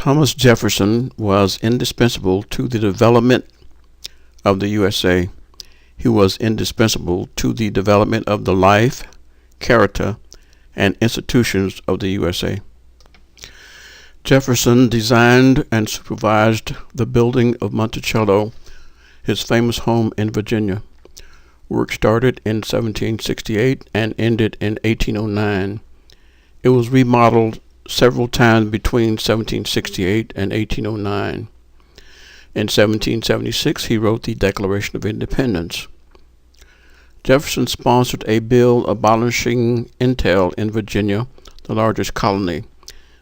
Thomas Jefferson was indispensable to the development of the USA. He was indispensable to the development of the life, character, and institutions of the USA. Jefferson designed and supervised the building of Monticello, his famous home in Virginia. Work started in 1768 and ended in 1809. It was remodeled several times between 1768 and 1809. In 1776, he wrote the Declaration of Independence. Jefferson sponsored a bill abolishing entail in Virginia, the largest colony.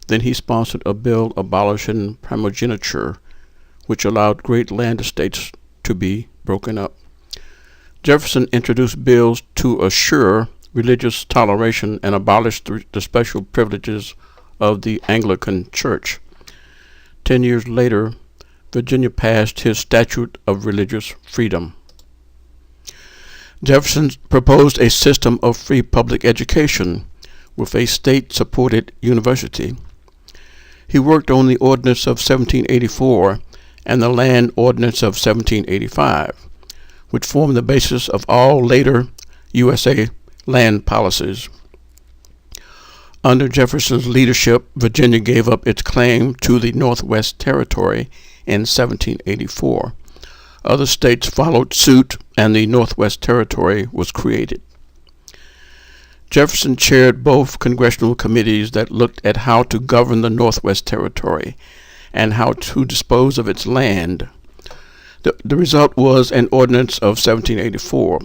Then he sponsored a bill abolishing primogeniture, which allowed great land estates to be broken up. Jefferson introduced bills to assure religious toleration and abolish the special privileges of the Anglican Church. 10 years later, Virginia passed his Statute of Religious Freedom. Jefferson proposed a system of free public education with a state-supported university. He worked on the Ordinance of 1784 and the Land Ordinance of 1785, which formed the basis of all later USA land policies. Under Jefferson's leadership, Virginia gave up its claim to the Northwest Territory in 1784. Other states followed suit, and the Northwest Territory was created. Jefferson chaired both congressional committees that looked at how to govern the Northwest Territory and how to dispose of its land. The result was an ordinance of 1784.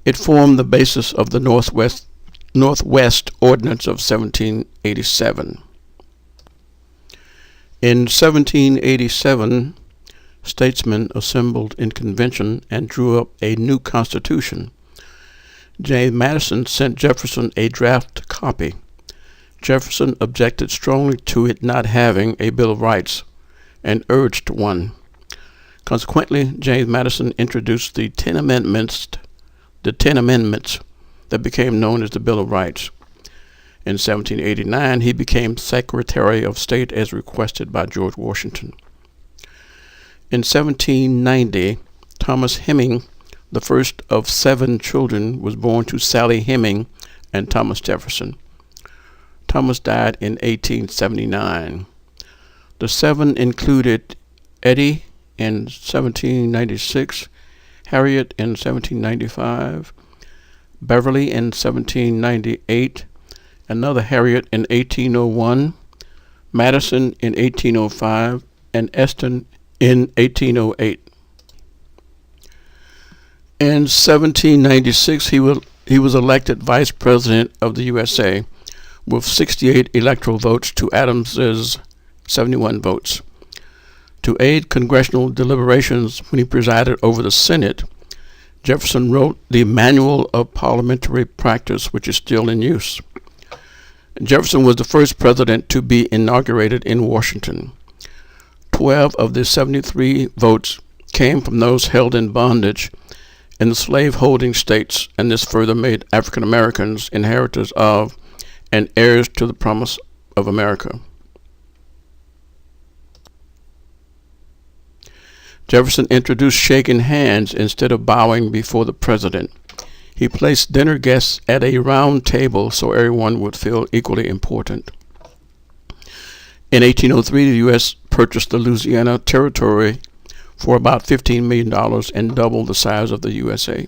It formed the basis of the Northwest Ordinance of 1787. In 1787, statesmen assembled in convention and drew up a new constitution. James Madison sent Jefferson a draft copy. Jefferson objected strongly to it not having a Bill of Rights and urged one. Consequently, James Madison introduced the 10 amendments that became known as the Bill of Rights. In 1789, he became Secretary of State as requested by George Washington. In 1790, Thomas Hemming, the first of 7 children, was born to Sally Hemming and Thomas Jefferson. Thomas died in 1879. The 7 included Eddie in 1796, Harriet in 1795, Beverly in 1798, another Harriet in 1801, Madison in 1805, and Eston in 1808. In 1796, he was elected Vice President of the USA with 68 electoral votes to Adams's 71 votes. To aid congressional deliberations when he presided over the Senate, Jefferson wrote the Manual of Parliamentary Practice, which is still in use. Jefferson was the first president to be inaugurated in Washington. 12 of the 73 votes came from those held in bondage in the slave-holding states, and this further made African Americans inheritors of and heirs to the promise of America. Jefferson introduced shaking hands instead of bowing before the president. He placed dinner guests at a round table so everyone would feel equally important. In 1803, the U.S. purchased the Louisiana Territory for about $15 million and doubled the size of the USA.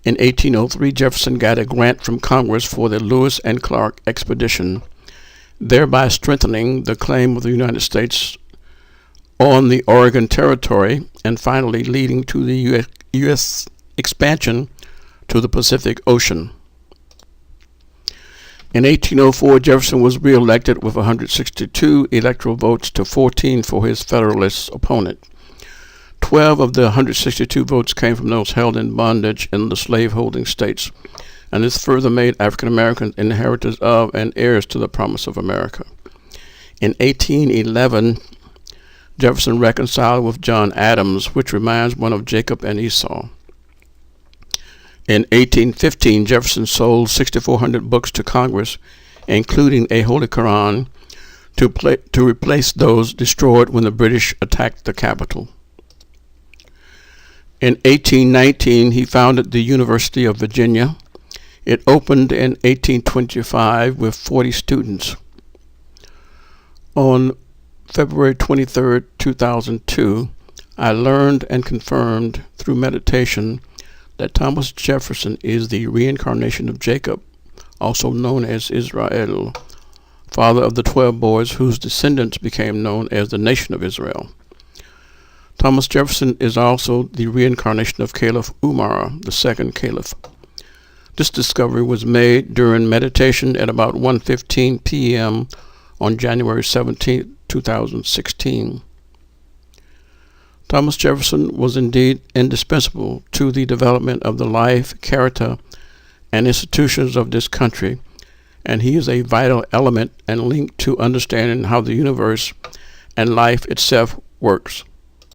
In 1803, Jefferson got a grant from Congress for the Lewis and Clark expedition, thereby strengthening the claim of the United States on the Oregon Territory and finally leading to the U.S. expansion to the Pacific Ocean. In 1804, Jefferson was re-elected with 162 electoral votes to 14 for his Federalist opponent. 12 of the 162 votes came from those held in bondage in the slave-holding states, and this further made African Americans inheritors of and heirs to the promise of America. In 1811, Jefferson reconciled with John Adams, which reminds one of Jacob and Esau. In 1815, Jefferson sold 6,400 books to Congress, including a Holy Quran, to replace those destroyed when the British attacked the capital. In 1819, he founded the University of Virginia. It opened in 1825 with 40 students. On February 23, 2002, I learned and confirmed through meditation that Thomas Jefferson is the reincarnation of Jacob, also known as Israel, father of the 12 boys whose descendants became known as the nation of Israel. Thomas Jefferson is also the reincarnation of Caliph Umar, the second caliph. This discovery was made during meditation at about 1:15 p.m. on January 17, 2016. Thomas Jefferson was indeed indispensable to the development of the life, character, and institutions of this country, and he is a vital element and link to understanding how the universe and life itself works.